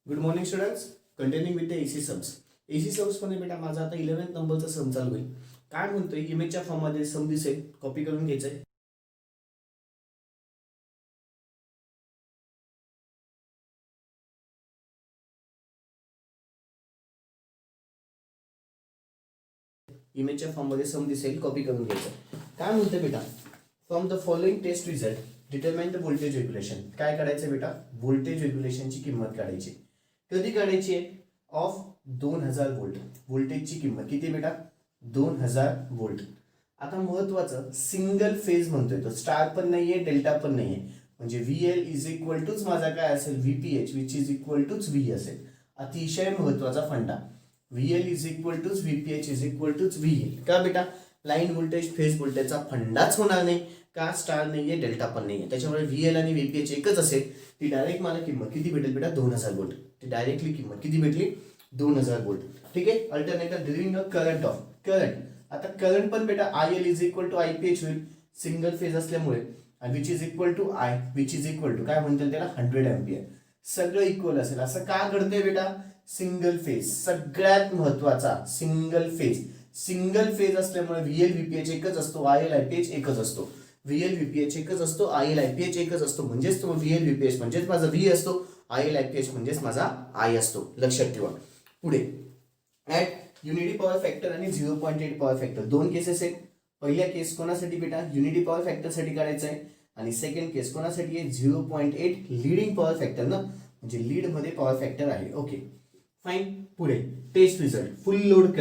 Good morning students. Continuing with the AC sums. AC sums मध्ये बेटा माझा आता 11th नंबरचा सम चालू होईल. काय म्हणतोय, इमेजच्या फॉर्म मध्ये सम दिसेल, कॉपी करून घ्यायचंय. इमेजच्या फॉर्म मध्ये सम दिसेल, कॉपी करून घ्यायचं. काय म्हणतोय बेटा, from the following test result determine the voltage regulation. काय काढायचं बेटा, व्होल्टेज रेग्युलेशनची किंमत काढायची. कधी काढायची आहे? Of 2000 volt. व्होल्टेजची किंमत किती बेटा? 2000 वोल्ट. आता महत्वाचं सिंगल फेज म्हणतोय, तो स्टार पण नाहीये, डेल्टा पण नाहीये, म्हणजे VL इज इक्वल टूच माझा काय असेल, VPH विच इज इक्वल टूच V असेल. अतिशय महत्वाचा फंडा. VL इज इक्वल टूच VPH इज इक्वल टूच VL. का बेटा? लाईन व्होल्टेज फेज व्होल्टेजचा फंडाच होणार नाही, का स्टार नाहीये, डेल्टा पण नाहीये, त्याच्यामुळे VL आणि VPH एकच असेल. ती डायरेक्ट मला किंमत किती भेटेल बेटा? 2000 वोल्ट. ती डायरेक्टली किंमत किती भेटली? 2000 वोल्ट. ठीक आहे. Alternator during a current of current. आता करंट पण बेटा IL is equal to IPH होईल, सिंगल फेज असल्यामुळे, आणि which is equal to I, which is equal to काय म्हणतील त्याला, 100 अँपिअर. सगळं इक्वल असेल. असं का घडतंय बेटा? Single phase. सगळ्यात महत्वाचा सिंगल फेज. सिंगल फेज असल्यामुळे VL VPH एकच असतो, IL IPH एकच असतो. VL VPH एकच असतो, IL IPH एकच असतो, म्हणजेच तो VL VPH म्हणजेच माझा V असतो, IL IPH म्हणजेच माझा I असतो. लक्षात ठेवा. पुढे ऍट युनिटी पॉवर फॅक्टर आणि 0.8 पॉवर फॅक्टर दोन केसेस आहेत. पहिल्या केस कोणासाठी बेटा? युनिटी पॉवर फॅक्टर साठी काढायचं आहे, आणि सेकंड केस कोणासाठी आहे? 0.8 लीडिंग पॉवर फॅक्टर ना, म्हणजे लीड मध्ये पॉवर फॅक्टर आहे. Okay fine. पुढे test result. Full load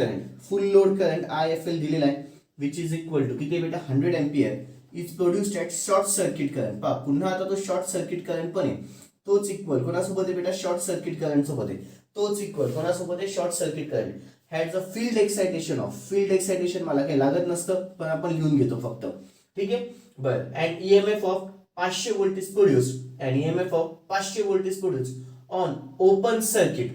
current IFL दिलेला आहे, विच इज इक्वल टू किती बेटा? 100 ampere is produced at short circuit current. पहा पुन्हा आता तो शॉर्ट सर्किट करंट पण आहे, तोच इक्वल कोणासोबत आहे बेटा? शॉर्ट सर्किट करंट सोबत आहे. तोच इक्वल कोणासोबत आहे? Short circuit current. Has a field excitation of. Field excitation मला काही लागत नसतं, पण आपण लिहून घेतो फक्त. ठीक आहे. बरं. And EMF of 500 volt is produced. And EMF of 500 volt is produced on open circuit.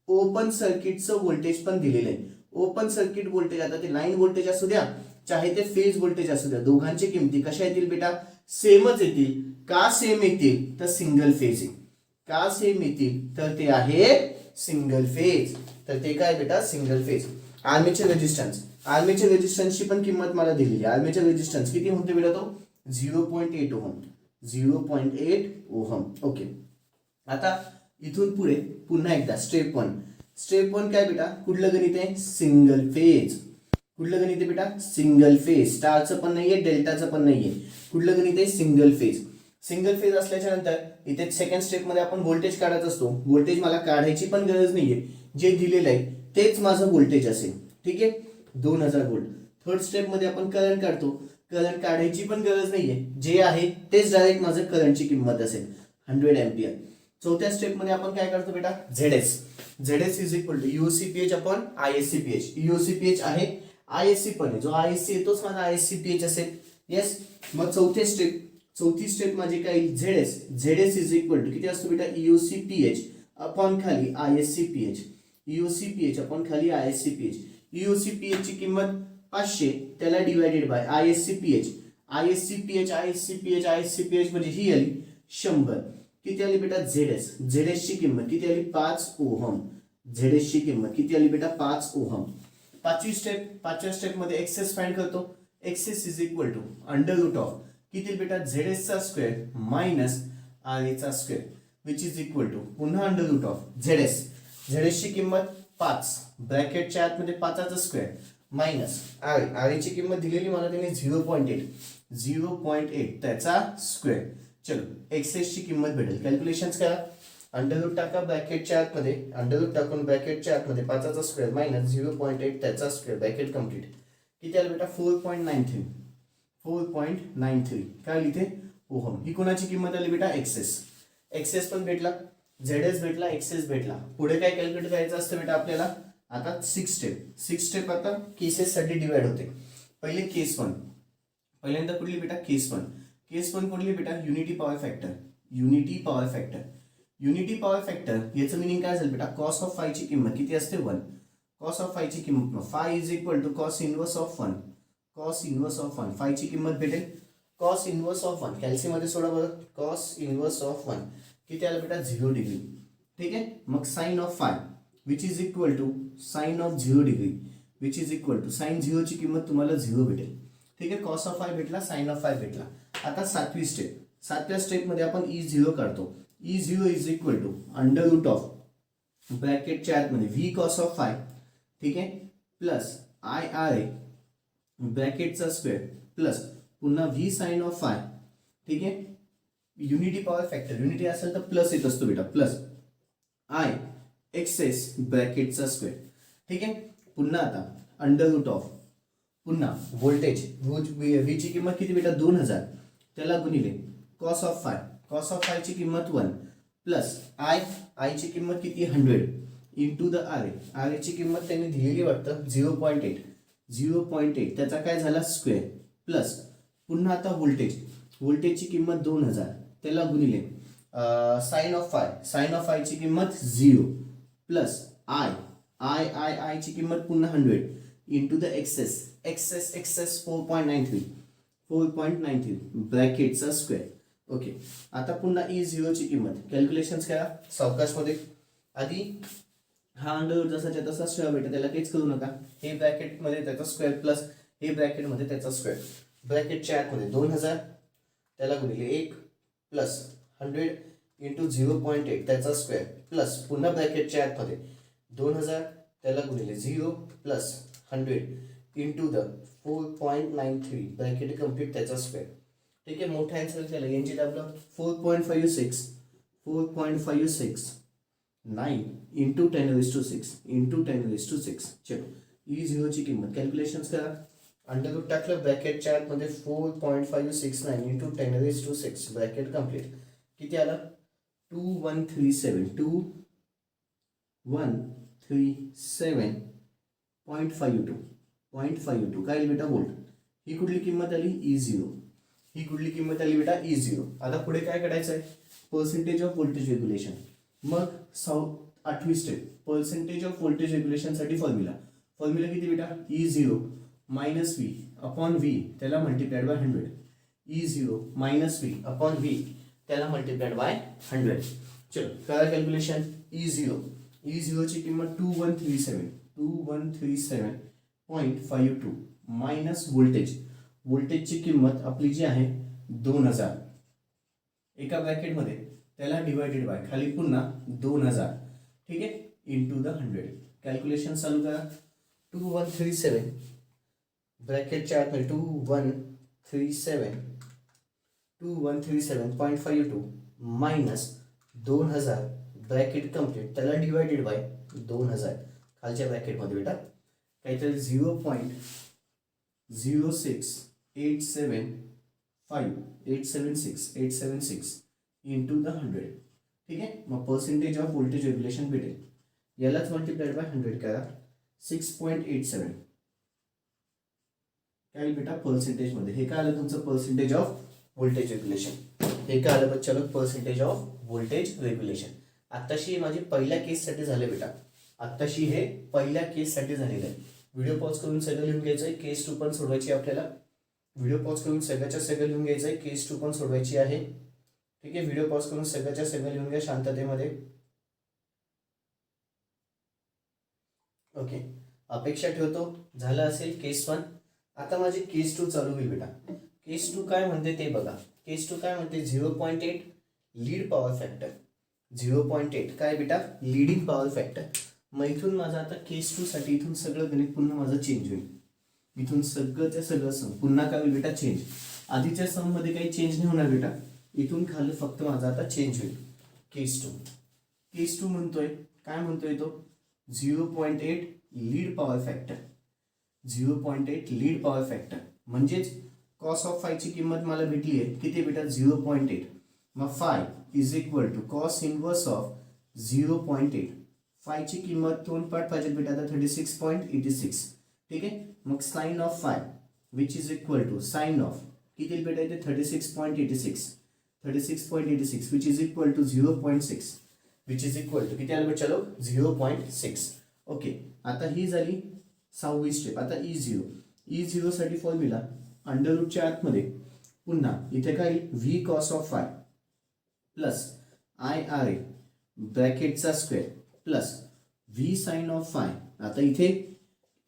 Open सर्किटचं व्होल्टेज पण दिलेलं आहे. ओपन सर्किट व्होल्टेज, आता ते लाईन व्होल्टेज असू द्या, चाहे ते फेज व्होल्टेज असू द्या, दोघांची किमती कशा येतील बेटा? सेमच येतील. का सेम येतील? तर सिंगल फेज आहे. का सेम येतील? तर ते आहे सिंगल फेज. तर ते काय बेटा? Single phase. Armature resistance. Armature रेजिस्टन्सची पण किंमत मला दिलेली आहे. आर्मेचर रेजिस्टन्स किती म्हणतो बेटा? तो 0.8 ओहम. 0.8 ओहम. ओके. आता इथून पुढे पुन्हा एकदा स्टेप 1. स्टेप 1 काय बेटा? कुठलं गणित आहे? Single phase. कुठलं गणित आहे बेटा? Single phase. स्टारचं पण नाहीये, डेल्टाचं पण नाहीये. कुठलं गणित आहे? Single phase. सिंगल फेज असल्याच्या नंतर इथे सेकंड स्टेप मध्ये आपण व्होल्टेज काढत असतो. व्होल्टेज मला काढायची पण गरज नाहीये, जे दिलेलं आहे तेच माझं व्होल्टेज असेल. ठीक आहे. 2000 वोल्ट. थर्ड स्टेप मध्ये आपण करंट काढतो. करंट काढायची पण गरज नाहीये, जे आहे तेच डायरेक्ट माझं करंटची किंमत असेल, 100 अँपिअर. चौथ्या स्टेप मध्ये आपण काय करतो बेटा? ZS is equal to UCPH upon ISCPH. UCPH आहे, ISC पण आहे, जो ISC येतोच माझा ISCPH असेल. येस. मग चौथी स्टेप माझी काय? ZS इज इक्वल टू किती असतो बेटा? UCPH अपॉन खाली ISCPH. UCPH अपॉन खाली ISCPH. UCPH ची किंमत 500, त्याला डिवायडेड बाय ISCPH. ISCPH म्हणजे ही आली 100. किती आली बेटा? ZS ची किंमत किती आली? 5 ओहम. ZS ची किंमत किती आली बेटा? 5 ओहम. पाचव्या स्टेप मध्ये एक्सेस फाइंड करतो. XS is equal to under root of किती बेटा? ZS चा स्क्वेअर मायनस RA चा square, which is equal to पुन्हा अंडर रूट ऑफ ZS ची किंमत 5, ब्रॅकेटच्या आतमध्ये 5चा स्क्वेअर मायनस RA ची किंमत दिलेली मला त्याने 0.8 त्याचा स्क्वेअर. चलो एक्सेस ची किंमत भेटेल. कॅल्क्युलेशन करा. अंडर रूट टाका ब्रॅकेटच्या आतमध्ये, अंडर रूट टाकून ब्रॅकेटच्या आतमध्ये 5चा स्क्वेअर मायनस 0.8 त्याचा स्क्वेअर, ब्रॅकेट कंप्लीट. किती आलं बेटा? 4.93. काय लिहिते? ओहम. ही कोणाची किंमत आली बेटा? एक्सेस पण भेटला, ZS भेटला, एक्सेस भेटला. पुढे काय कॅल्क्युलेट करायचं असतं बेटा आपल्याला? आता 6 स्टेप आता केसेस साठी डिवाइड होते. पहिले केस 1. पहिल्यांदा कुठली बेटा? केस 1. केस 1 कुठली बेटा? Unity power factor. Unity power factor याचं मिनिंग काय असेल बेटा? कॉस ऑफ फाय ची किंमत किती असते? 1. कॉस ऑफ फाय ची किंमत phi is equal to cos inverse of 1. Phi ची किंमत भेटेल कॉस इनवर्स ऑफ 1. कॅल्सी मध्ये सोडा बरं. कॉस इनवर्स ऑफ 1 किती आलं बेटा? 0 डिग्री. ठीक आहे. मग sine of phi which is equal to sine of 0 degree which is equal to sine 0 ची किंमत तुम्हाला 0 भेटेल. ठीक आहे. कॉस ऑफ फाय भेटला, साइन ऑफ फाय भेटला. आता सातव्या स्टेपमध्ये आपण E0 काढतो. E0 is equal to under root of ब्रॅकेटच्या आतमध्ये व्ही कॉस ऑफ फाय, ठीक आहे, प्लस आय आर ए ब्रॅकेटचा स्क्वेअर प्लस पुन्हा व्ही साइन ऑफ फाय, ठीक आहे. युनिटी पॉवर फॅक्टर, युनिटी असेल तर प्लस येत असतो बेटा, प्लस आय एक्सेस ब्रॅकेटचा स्क्वेअर. ठीक आहे. पुन्हा आता अंडर रूट ऑफ पुन्हा व्होल्टेज व्ही ची किंमत किती बेटा 2000, त्याला गुणिले कॉस ऑफ फाय ची किंमत 1 प्लस आय ची किंमत किती 100 इंटू द आर ए ची किंमत त्यांनी दिलेली वाटतं 0.8 त्याचा काय झाला स्क्वेअर प्लस पुन्हा आता व्होल्टेजची किंमत 2000 त्याला गुणिले साइन ऑफ फाय ची किंमत 0 प्लस आय ची किंमत पुन्हा 100 इंटू द एक्सेस 4.93 ब्रॅकेटचा स्क्वेअर. ओके. आता पुन्हा E0 ची किंमत कॅल्क्युलेशन्स करा सावकाशमध्ये. आधी हा अंडर जसाच्या तसाच ठेवा बेटा, त्याला काहीच करू नका. हे ब्रॅकेटमध्ये त्याचा स्क्वेअर प्लस हे ब्रॅकेटमध्ये त्याचा स्क्वेअर. ब्रॅकेटच्या आतमध्ये 2000 त्याला गुणिले 1 प्लस 100 इंटू 0.8 त्याचा स्क्वेअर प्लस पुन्हा ब्रॅकेटच्या आतमध्ये 2000 त्याला गुणिले 0 plus 100 into the 4.93 bracket complete त्याचा स्क्वेअर. ठीक आहे. मोठा आन्सर केला यांची दाबलं 4.56 9 इंटू 10⁶ चलो E0 ची किंमत कॅल्क्युलेशन्स करा. अंडर रूट टाकलं ब्रॅकेटच्या आतमध्ये 4.569 इंटू 10⁶ ब्रॅकेट कम्प्लीट किती आलं 2137.52 काय आली बेटा व्होल्ट. ही कुठली किंमत आली E0, ही कुठली किंमत आली बेटा E0. आता पुढे काय करायचं आहे पर्सेंटेज ऑफ व्होल्टेज रेग्युलेशन. मग 8वी step percentage of voltage regulation साठी फॉर्म्युला किती बेटा E0 minus V upon V त्याला multiplied by 100. E0 minus V upon V त्याला मल्टिप्लाइड बाय 100. चलो करा कॅल्क्युलेशन. E0 ची किंमत 2137.52 मायनस व्होल्टेजची किंमत आपली जी आहे 2000 एका ब्रॅकेटमध्ये त्याला डिवायडेड बाय खाली पुन्हा 2000, ठीक आहे, इंटू द 100. कॅल्क्युलेशन चालू करा. 2137 ब्रॅकेटच्या आतमध्ये 2137.52 मायनस 2000 ब्रॅकेट कम्प्लीट त्याला डिवायडेड बाय 2000 खालच्या ब्रॅकेटमध्ये बेटा काहीतरी 0.06876 इंटू द 100. ठीक आहे. मग पर्सेंटेज ऑफ व्होल्टेज रेग्युलेशन भेटेल. यालाच मल्टिप्लाइड बाय 100 करा 6.87 काय बेटा पर्सेंटेजमध्ये. हे काय आलं तुमचं पर्सेंटेज ऑफ व्होल्टेज रेग्युलेशन. हे काय आलं बच्चा लोक पर्सेंटेज ऑफ व्होल्टेज रेग्युलेशन. आत्ताशी माझी पहिल्या केससाठी झाले बेटा, आत्ताशी हे पहिल्या केससाठी झालेलं आहे. व्हिडिओ पॉज करून सगळं लिहून घ्यायचं आहे. केस 2 पण सोडवायची आपल्याला. व्हिडिओ पॉज करून सगळ्याच्या सगळं लिहून घ्यायचं आहे. केस 2 पण सोडवायची आहे. ठीक आहे. व्हिडिओ पॉज करून सगळ्याच्या सगळं लिहून घ्या शांततेमध्ये. ओके. अपेक्षा ठेवतो झालं असेल केस 1. आता माझी केस 2 चालू होईल बेटा. केस 2 काय म्हणते ते बघा. केस 2 काय म्हणते 0.8 लीड पॉवर फॅक्टर. 0.8 काय बेटा लीडिंग पॉवर फॅक्टर. मग इथून माझं आता केस 2 साठी इथून सगळं गणित पुन्हा माझं चेंज होईल. इथून सगळं सम पुन्हा काय होईल बेटा चेंज. आधीच्या सम मध्ये काही चेंज नाही होणार बेटा. इथून खाली फक्त माझा आता चेंज होईल. केस 2 म्हणतोय काय म्हणतोय तो 0.8 lead power factor. 0.8 lead power factor म्हणजेच कॉस ऑफ फाय ची किंमत मला भेटली आहे किती बेटा 0.8. मग phi is equal to cos inverse of 0.8. फायची किंमत 2 पार्ट पाहिजे बेटा आता 36.86. ठीक आहे. मग sine of phi which is equal to sine of किती बेटा इथे 36.86 which is equal to 0.6 which is equal to किती आलं बच्चा लोक 0.6. ओके. आता ही झाली 6वी स्टेप. आता E0 साठी फॉर्म्युला अंडर रूटच्या आतमध्ये पुन्हा इथे काय V cos of phi plus I R A ब्रॅकेटचा square plus V sine of phi. आता इथे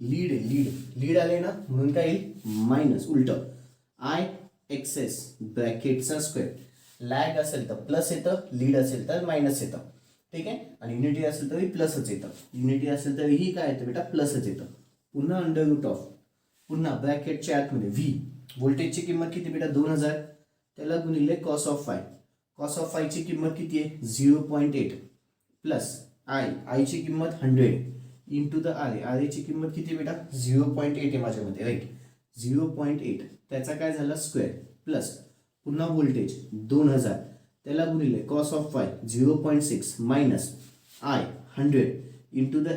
लीड आहे, लीड आले ना, म्हणून काय येईल मायनस उलट आय एक्सेस ब्रॅकेटचा स्क्वेअर. लॅग असेल तर प्लस येतं, लीड असेल तर मायनस येतं. ठीक आहे. आणि युनिटी असेल तरी प्लसच येतं, युनिटी असेल तरीही काय येतं बेटा प्लसच येतं. पुन्हा अंडर रूट ऑफ, पुन्हा ब्रॅकेटच्या आतमध्ये व्ही, व्होल्टेजची किंमत किती बेटा 2000, त्याला गुणिले cos of phi. Cos of फायची किंमत किती आहे 0.8 प्लस आयची किंमत 100 इंटू द आर ची किंमत किती बेटा 0.8 आहे माझ्यामध्ये, राईट 0.8, त्याचा काय झाला स्क्वेअर प्लस पुन्हा व्होल्टेज 2000, त्याला गुणिले cos of phi 0.6 minus I 100 into the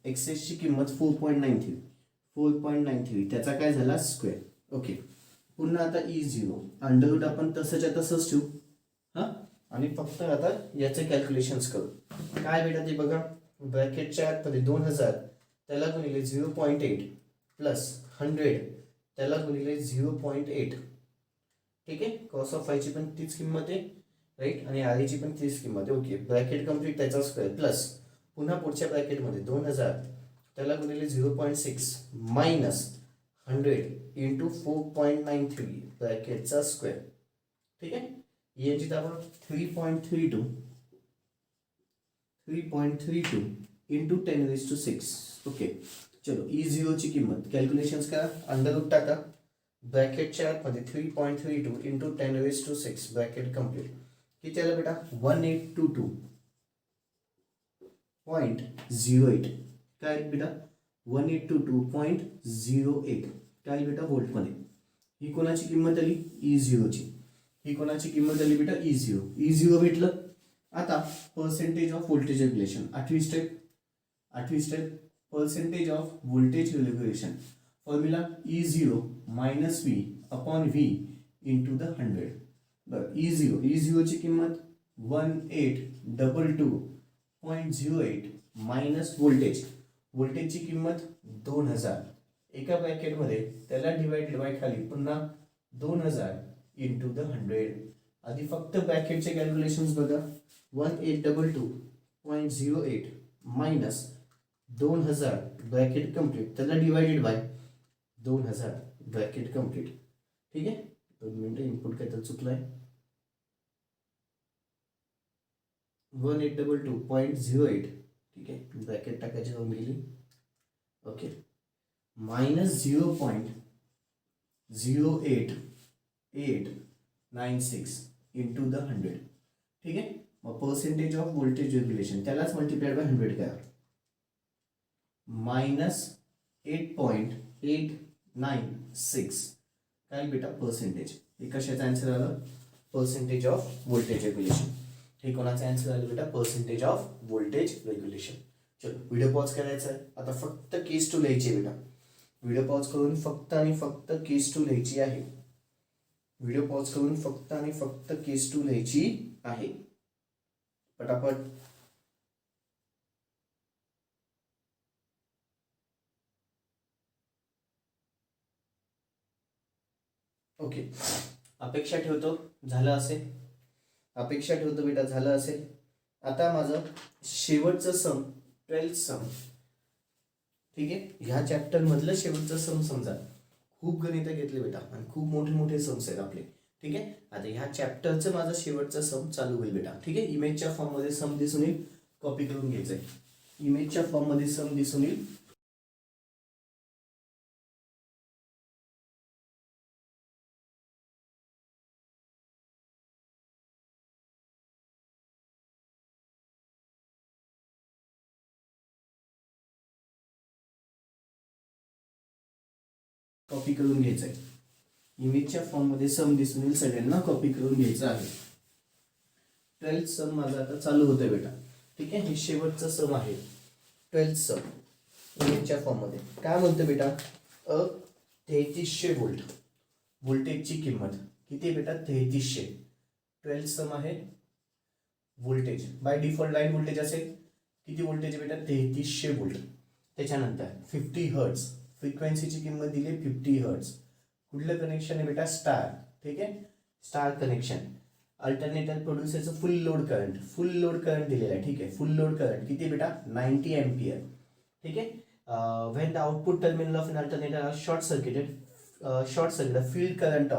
एक्सेसची किंमत 4.93, त्याचा काय झाला स्क्वेअर. ओके. पुन्हा आता E0 अंडर रूट आपण तसंच्या तसंच ठेवू हां, आणि फक्त आता याचे कॅल्क्युलेशन्स करू. काय बेटा ते बघा, ब्रॅकेटच्या आतमध्ये 2000 त्याला गुणिले 0.8 प्लस 100 त्याला गुणिले 0.8. ठीक आहे. कॉस ऑफ फायची पण तीच किंमत आहे, राईट, आणि आरची पण तीच किंमत आहे. ओके. ब्रॅकेट कम्प्लीट, त्याचा स्क्वेअर प्लस पुन्हा पुढच्या ब्रॅकेटमध्ये 2000 त्याला गुणिले 0.6 मायनस 100 इंटू 4.93 ब्रॅकेटचा स्क्वेअर. ठीक आहे. याची दाबा 3.32 इंटू 10⁶. ओके. चलो E0 ची किंमत कॅल्क्युलेशन्स करा, अंडर रूट टाका, ब्रॅकेटच्या आतमध्ये 3.32 इंटू 10⁶, ब्रॅकेट कम्प्लीट. किती आलं बेटा 1822.08. काय बेटा 1822.08 काय बेटा व्होल्टमध्ये. ही कोणाची किंमत आली E0 ची, ही कोणाची किंमत आली बेटा E0 भेटलं. आता पर्सेंटेज ऑफ व्होल्टेज रेग्युलेशन, आठवी step percentage of voltage regulation. Formula E0 minus V upon V into the 100. बरं, E0 ची किंमत 1822.08 मायनस व्होल्टेजची किंमत 2000 एका ब्रॅकेटमध्ये, त्याला डिवाइडेड बाय खाली पुन्हा 2000 इंटू द 100. आधी फक्त ब्रॅकेटचे कॅल्क्युलेशन्स बघा, 1822.08 मायनस 2000 ब्रॅकेट कम्प्लीट, त्याला डिवाइडेड बाय 2000 ब्रॅकेट कम्प्लीट. ठीक आहे. 2 मिनिटं, इनपुट काय तर चुकलं आहे. 1822.08, ठीक आहे, ब्रॅकेट टाकायची होऊन गेली. ओके. Minus 0.08896 into the 100. ठीक आहे. मग पर्सेंटेज ऑफ व्होल्टेज रेग्युलेशन त्यालाच मल्टिप्लाइड बाय 100 करा, मायनस 8.896 काय बेटा पर्सेंटेज. हे कशाचं आन्सर आलं, पर्सेंटेज ऑफ व्होल्टेज रेग्युलेशन. हे कोणाचं आन्सर आलं बेटा, पर्सेंटेज ऑफ व्होल्टेज रेग्युलेशन. चलो व्हिडिओ पॉज करायचा आहे, आता फक्त केस टू लिहायची बेटा. व्हिडिओ पॉज करून फक्त आणि फक्त केस टू लिहायची आहे. व्हिडिओ पॉज करून फक्त आणि फक्त केस टू लिहायची आहे. पटापट. ओके. अपेक्षा ठेवतो झालं असेल, अपेक्षा ठेवतो बेटा झालं असेल. आता माझं शेवटचं सम 12th सम. ठीक आहे. ह्या चॅप्टर मधलं शेवटचं सम समजा. खूप गणित घेतले बेटा आणि खूप मोठे मोठे सम्स आहेत आपले. ठीक आहे. आता ह्या चॅप्टरचं माझं शेवटचं सम चालू होईल बेटा. ठीक आहे. इमेजच्या फॉर्म मध्ये सम दिसून येईल, कॉपी करून घ्यायचंय. इमेजच्या फॉर्म मध्ये सम दिसून येईल. कॉपी करून घ्यायचं आहे. इमेजच्या फॉर्म मध्ये सम दिसून येईल, सगळ्यांना कॉपी करून घ्यायचं आहे. 12th सम माझा आता चालू होतोय बेटा. ठीक आहे. हे शेवटचं सम आहे 12th सम इमेजच्या फॉर्म मध्ये. काय म्हणतो बेटा, 3300 व्होल्ट व्होल्टेजची किंमत किती बेटा 3300. 12th सम आहे. Voltage by default line voltage असेल, किती व्होल्टेज बेटा 3300 व्होल्ट. त्याच्यानंतर 50 हर्ट्ज फ्रिक्वेन्सीची किंमत दिली 50 हर्ट्ज. कुठलं कनेक्शन आहे बेटा स्टार. ठीक आहे. Star connection. Alternator produces full load current. Full load current दिलेला आहे. ठीक आहे. फुल लोड करंट किती बेटा 90 एम्पियर. ठीक आहे. When the output terminal of an alternator are short circuited field current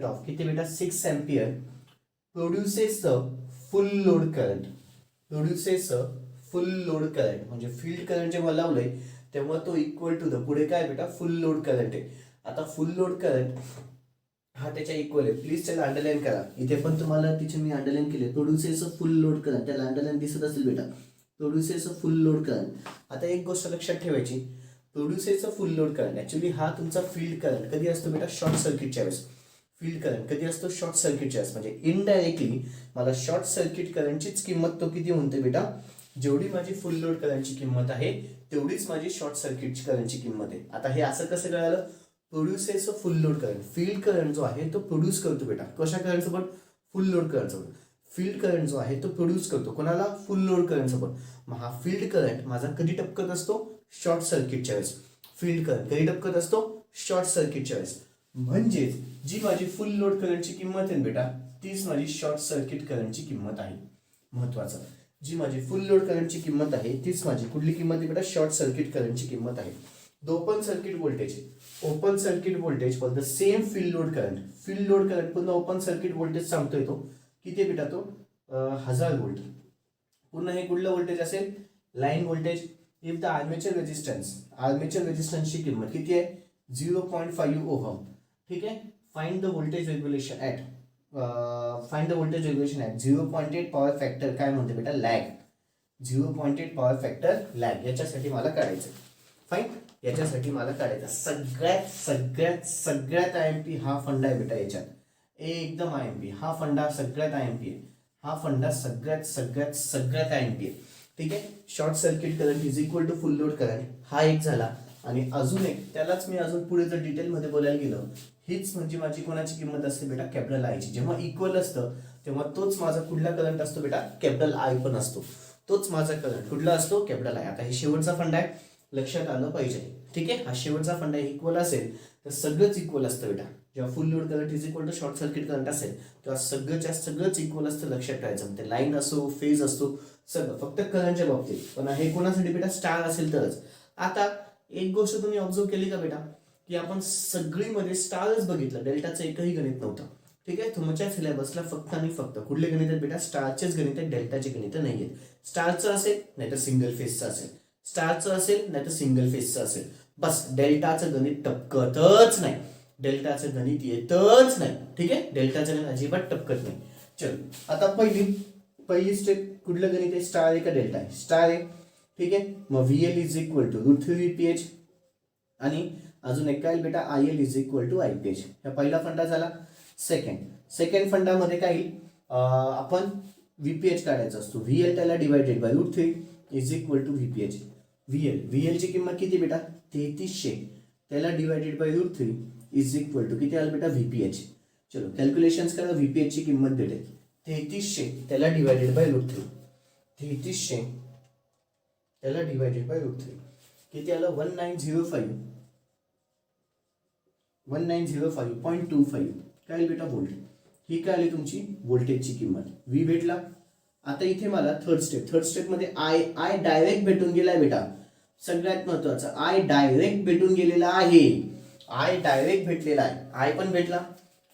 of किती बेटा 6 ampere produces full load current. Full load current म्हणजे फील्ड करंट जेव्हा लावलंय तेव्हा तो इक्वल टू द पुढे काय बेटा फुल लोड करंट आहे. आता फुल लोड करंट हा त्याच्या इक्वल आहे. प्लीज त्याला अंडरलाईन करा. इथे पण तुम्हाला तिथे मी अंडरलाईन केले. प्रोड्युसेस फुल लोड करंट त्याला अंडरलाईन दिसत असेल बेटा. Produces full load current. आता एक गोष्ट लक्षात ठेवायची. Produces full load current actually हा तुमचा फील्ड करंट कधी असतो बेटा शॉर्ट सर्किटच्या वेळेस. फील्ड करंट कधी असतो शॉर्ट सर्किटच्या वेळेस. म्हणजे इनडायरेक्टली मला शॉर्ट सर्किट करंटचीच किंमत तो किती म्हणते बेटा जेवढी माझी फुल लोड करंटची किंमत आहे तेवढीच माझी शॉर्ट सर्किट करंटची किंमत आहे. आता हे असं कसं कळालं. Produces full load current. Field current जो आहे तो प्रोड्यूस करतो बेटा कशा करंट सोबत फुल लोड करंट सोबत. फील्ड करंट जो आहे तो प्रोड्यूस करतो कोणाला फुल लोड करंट सोबत. मग हा फील्ड करंट माझा कधी टपकत असतो शॉर्ट सर्किटच्या वेळेस. फील्ड करंट कधी टपकत असतो शॉर्ट सर्किटच्या वेळेस. म्हणजेच जी माझी फुल लोड करंटची किंमत आहे बेटा तीच माझी शॉर्ट सर्किट करंटची किंमत आहे. महत्वाचं जी माझी फुल लोड करंटची किंमत आहे तीच माझी कुठली किंमत आहे बेटा शॉर्ट सर्किट करंटची किंमत आहे. Open circuit voltage for the same field load current. Field load current पुन्हा ओपन सर्किट व्होल्टेज सांगतोय तो किती बेटा तो 1000 व्होल्ट. पुन्हा हे कुठलं व्होल्टेज असेल line voltage. If the armature रेजिस्टन्सची किंमत किती आहे 0.5 ओहम. ठीक आहे. Find the voltage regulation at 0.8 power factor काय म्हणते बेटा लॅग. 0.8 पॉवर फॅक्टर लॅग याच्यासाठी मला काढायचं. फाईन. याच्यासाठी मला काढायचा सगळ्यात आयएमपी हा फंडा आहे बेटा. याच्यात एकदम आयएमपी हा फंडा सगळ्यात आयएमपी आहे. हा फंडा सगळ्यात आयएमपी आहे. ठीक आहे. Short circuit current is equal to full load current हा एक झाला. आणि अजून एक त्यालाच मी अजून पुढे जर डिटेलमध्ये बोलायला गेलो हीच म्हणजे माझी कोणाची किंमत असते बेटा कॅपिटल आयची. जेव्हा इक्वल असतं तेव्हा तोच माझा कुठला करंट असतो बेटा कॅपिटल आय पण असतो. तोच माझा करंट कुठला असतो कॅपिटल आय. आता हे शेवटचा फंडा आहे लक्षात आलं पाहिजे. ठीक आहे. हा शेवटचा फंडा इक्वल असेल तर सगळंच इक्वल असतं बेटा. जेव्हा full load current is equal to short circuit current असेल तेव्हा सगळंच इक्वल असतं लक्षात ठेवायचं. ते लाईन असो फेज असतो सगळं फक्त करंटच्या बाबतीत. पण हे कोणासाठी बेटा स्टार असेल तरच. आता एक गोष्ट तुम्ही ऑब्झर्व केली का बेटा की आपण सगळीमध्ये स्टारच बघितलं डेल्टाचं एकही गणित नव्हतं. ठीक आहे. तुमच्या सिलेबसला फक्त आणि फक्त कुठले गणित आहेत बेटा स्टारचेच गणित आहेत डेल्टाचे गणित नाही आहेत. स्टारचं असेल नाही तर सिंगल फेजचं असेल. स्टारचं असेल नाही तर सिंगल फेजचं असेल. बस डेल्टाचं गणित टपकतच नाही. डेल्टाचं गणित येतच नाही. ठीक आहे. डेल्टाचं गणित अजिबात टपकत नाही. चल आता पहिली स्टेप कुठलं गणित आहे स्टार आहे का डेल्टा आहे स्टार आहे. ठीक आहे. मग VL इज इक्वल टू √3 आणि अजून एक काय बेटा IL is equal to IPH. हा पहिला फंडा झाला. सेकंड फंडामध्ये काय आपण VPH काढायचा असतो. VL त्याला divided by √3 is equal to VPH. VL ची किंमत किती बेटा 3300 त्याला divided by √3 is equal to किती आलं बेटा VPH. चलो कॅल्क्युलेशन्स करा. VPH ची किंमत भेटेल 3300 त्याला डिवायडेड बाय √3. 3300 त्याला डिवायडेड बाय √3 किती आलं 1905.25 काय आली बेटा व्होल्ट. ही काय आली तुमची व्होल्टेजची किंमत. V भेटला. आता इथे मला थर्ड स्टेप मध्ये आय डायरेक्ट भेटून गेलाय बेटा. सगळ्यात महत्वाचं आय डायरेक्ट भेटून गेलेला आहे. आय डायरेक्ट भेटलेला आहे. आय पण भेटला.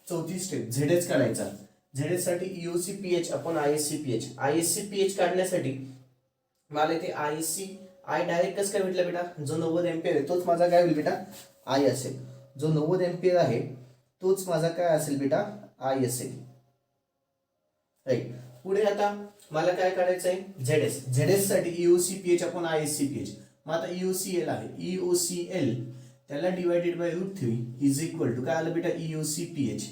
चौथी स्टेप झेडएच काढायचा. झेडएच साठी EOCPH आपण ISCPH काढण्यासाठी मला इथे आय डायरेक्ट कसं काय भेटला बेटा जो 90 एम्पियर आहे तोच माझा काय होईल बेटा आय असेल. जो 90 एम्पियर आहे तोच माझा काय असेल बेटा आय असेल. राईट. पुढे आता मला काय काढायचं आहे झेडएस साठी EOCPH आपण ISCPH. मग आता EOCL आहे. EOCL त्याला divided by √3 is equal to काय आलं बेटा EOCPH.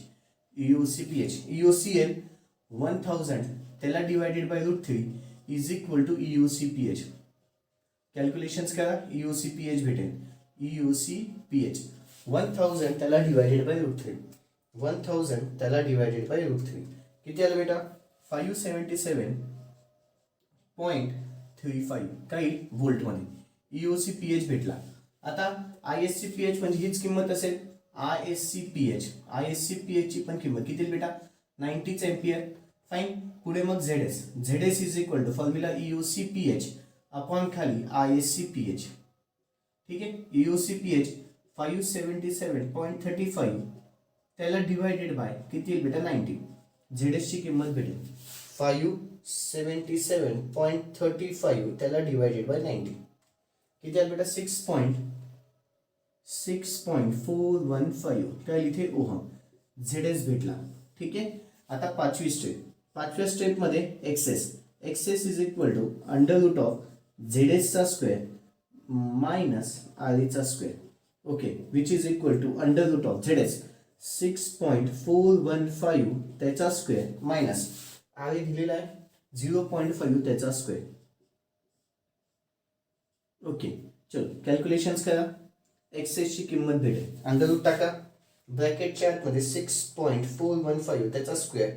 EOCL 1000 त्याला divided by √3 is equal to EOCPH. Calculations करा. EOCPH भेटेल. EOCPH 1000 त्याला डिवायडेड बाय √3 1000 त्याला डिवायडेड बाय √3 किती आलं बेटा 577.35 काही व्होल्ट मध्ये EOCPH भेटला. आता ISCPH म्हणजे हीच किंमत असेल. ISCPH ची पण किंमत किती बेटा 90 एम्पियर. फाईन. पुढे मग ZS. ZS is equal to formula EOC PH upon खाली आयएससी पीएच. ठीक आहे. ईओसी पीएच 577.35 त्याला डिवायडेड बाय किती येईल बेटा 90. झेडएस ची किंमत भेटेल 577.35 त्याला डिवायडेड बाय 90 किती आलं बेटा 6.415 काय इथे ओहम. झेडएस भेटला. ठीक आहे. आता पाचवी स्टेप. पाचव्या स्टेप मध्ये Xs. Xs is equal to under root of झेडएस चा स्क्वेअर मायनस आर चा square. Okay. Which is equal to under root of झेडएस 6.415 त्याचा स्क्वेअर मायनस आर दिलेला आहे 0.5 त्याचा स्क्वेअर. ओके. चलो कॅल्क्युलेशन्स करा. एक्सेस ची किंमत भेटेल. अंडर रूट टाका. ब्रॅकेटच्या आतमध्ये 6.415 त्याचा स्क्वेअर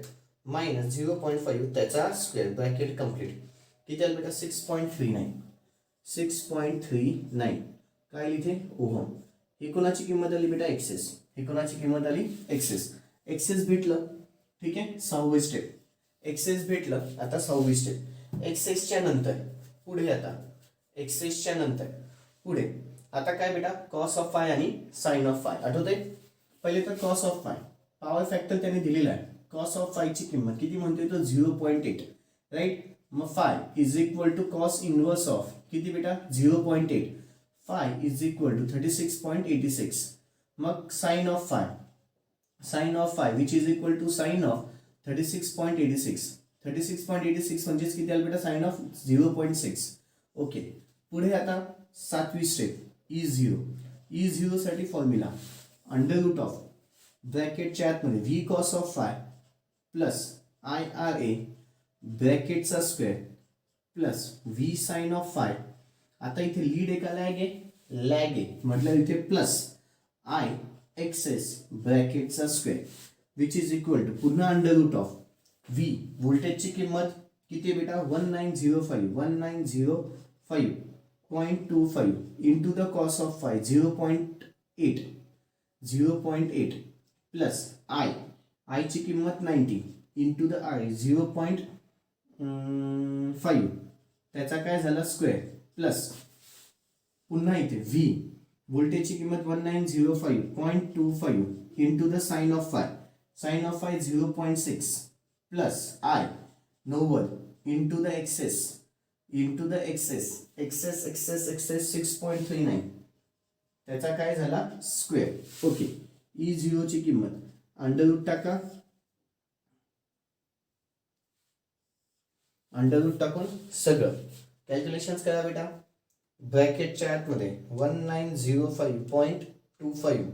मायनस 0.5 त्याचा स्क्वेअर. Bracket complete. किती आलं बेटा 6.39. 6.39 काय इथे ओहम. ही कोणाची किंमत आली बेटा एक्सेस. ही कोणाची किंमत आली एक्सेस. एक्सेस भेटलं. ठीक आहे. 6वी स्टेप. एक्सेस भेटलं. आता 6वी स्टेप. एक्सेसच्या नंतर पुढे आता एक्सेसच्या नंतर पुढे आता काय बेटा कॉस ऑफ फाय आणि साइन ऑफ फाय. आठवते. पहिले तर cos of five power factor त्याने दिलेला आहे. कॉस ऑफ फाय ची किंमत किती म्हणतोय तो 0.8 राईट. मग phi is equal to cos inverse of किती बेटा 0.8. Phi is equal to 36.86. मग sine of phi. Sine of phi which is equal to sine of 36.86. 36.86 म्हणजेच किती आलं बेटा साइन ऑफ 0.6. ओके. पुढे आता 7वी स्टेप E0. E0 साठी फॉर्म्युला अंडर रूट ऑफ ब्रॅकेटच्या आतमध्ये V cos of phi plus I R A ब्रॅकेटचा square plus V sine of phi. आता इथे लीड आहे का लॅग आहे. लॅग आहे म्हटलं इथे प्लस आय एक्सेस ब्रॅकेटचा square which is equal to पुन्हा अंडर रूट ऑफ व्ही व्होल्टेजची किंमत किती बेटा 1905.25 into the cos of phi 0.8 plus I. I ची किंमत 90 इंटू द आय 0.5 त्याचा काय झाला स्क्वेअर प्लस पुन्हा इथे व्ही व्होल्टेजची किंमत 1905.25 into the sine of phi. Sine of phi 0.6 plus I 90 into the Xs Xs 6.39 त्याचा काय झाला स्क्वेअर. ओके. E0 ची किंमत अंडर रूट टाका. अंडर रूट टाकून सगळं कॅल्क्युलेशन्स करा बेटा. ब्रॅकेटच्या आतमध्ये 1905.25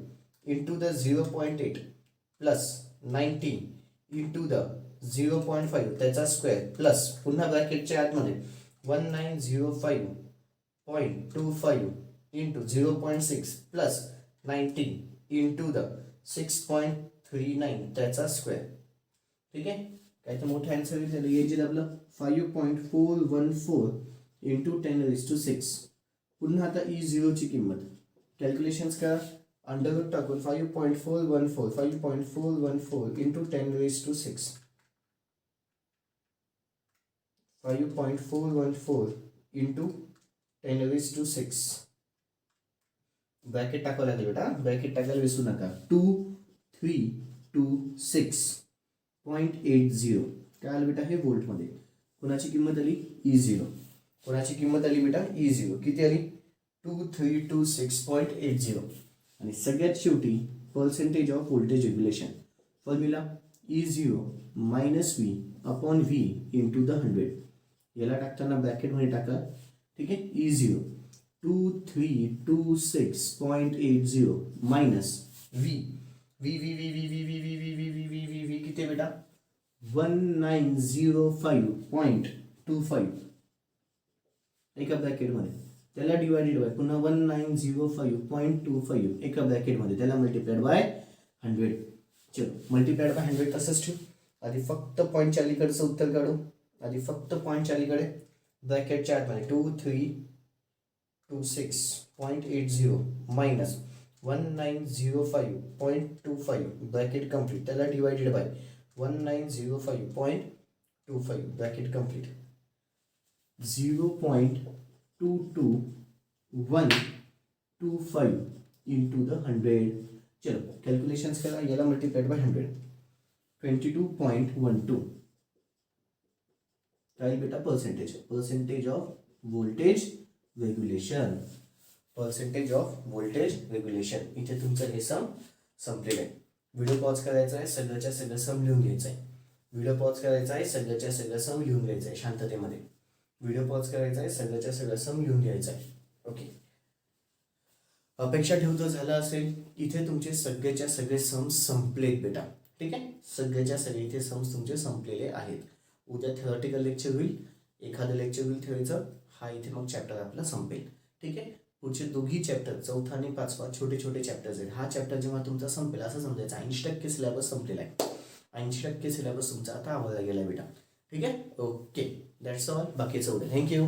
into the 0.8 plus 90 into the 0.5 त्याचा स्क्वेअर प्लस पुन्हा ब्रॅकेटच्या आतमध्ये 1905.25 इंटू 0.6 प्लस 90 इंटू द 6.39 त्याचा स्क्वेअर. ठीक आहे. काय तर मोठं आन्सर येईल आपलं 5.414 इंटू 10⁶. पुन्हा आता E0 ची किंमत कॅल्क्युलेशन्स करा. अंडर रूट टाकून 5.414 इंटू 10⁶. 5.414 इंटू 10⁶. ब्रॅकेट टाकावं लागेल बेटा. ब्रॅकेट टाकायला विसरू नका. 2326.80 काय आलं बेटा हे व्होल्ट मध्ये. कोणाची किंमत आली E0. कोणाची किंमत आली बेटा E0 किती आली 2326.80. आणि सगळ्यात शेवटी percentage of voltage regulation formula E0 minus V upon V into the 100. याला टाकताना ब्रॅकेटमध्ये टाका. ठीक आहे. E0 2326.80 minus V V V V V V V V V V V V V किती बेटा 1905.25 एका ब्रॅकेटमध्ये त्याला डिवायडेड बाय पुन्हा 1905.25 एका ब्रॅकेटमध्ये त्याला मल्टिप्लाइड बाय 100. चलो मल्टिप्लाइड बाय 100 तसंच ठेवू. आधी फक्त पॉईंटच्या अलीकडचं उत्तर काढू. आधी फक्त पॉईंटच्या अलीकडे ब्रॅकेटच्या आतमध्ये 2326.80 मायनस 1905.25 ब्रॅकेट कम्प्लीट त्याला divided bye 1905.25 bracket complete 0.22125 into the 100. चलो कैलकुलेशंस करा, याला मल्टीप्लाइड बाय 100 22.12 काय बेटा percentage of voltage regulation. Percentage of voltage regulation. इथे तुमचं हे सम संपलेलं आहे. व्हिडिओ पॉज करायचा आहे, सगळ्याच्या सगळं सम लिहून घ्यायचं आहे. व्हिडिओ पॉज करायचा आहे, सगळ्याच्या सगळं सम लिहून घ्यायचं आहे शांततेमध्ये. व्हिडिओ पॉज करायचा आहे, सगळ्याच्या सगळं सम लिहून घ्यायचं आहे. ओके, अपेक्षा ठेवतो झालं असेल. इथे तुमचे सगळ्याच्या सगळे सम संपलेत बेटा. ठीक आहे, सगळ्याच्या सगळे इथे सम्स तुमचे संपलेले आहेत. उद्या थेरॉटिकल लेक्चर होईल, एखादं लेक्चर होईल ठेवायचं. हा इथे मग चॅप्टर आपला संपेल. ठीक आहे, पुढचे दोघी चॅप्टर 4था आणि 5वा छोटे छोटे चॅप्टर्स आहेत. हा चॅप्टर जेव्हा तुमचा संपेल असं समजायचं 80% सिलेबस संपलेला आहे. 80% सिलेबस तुमचा आता आवडला गेला बेटा. ठीक आहे, ओके, दॅट्स ऑल. बाकीचं उद्या. थँक्यू.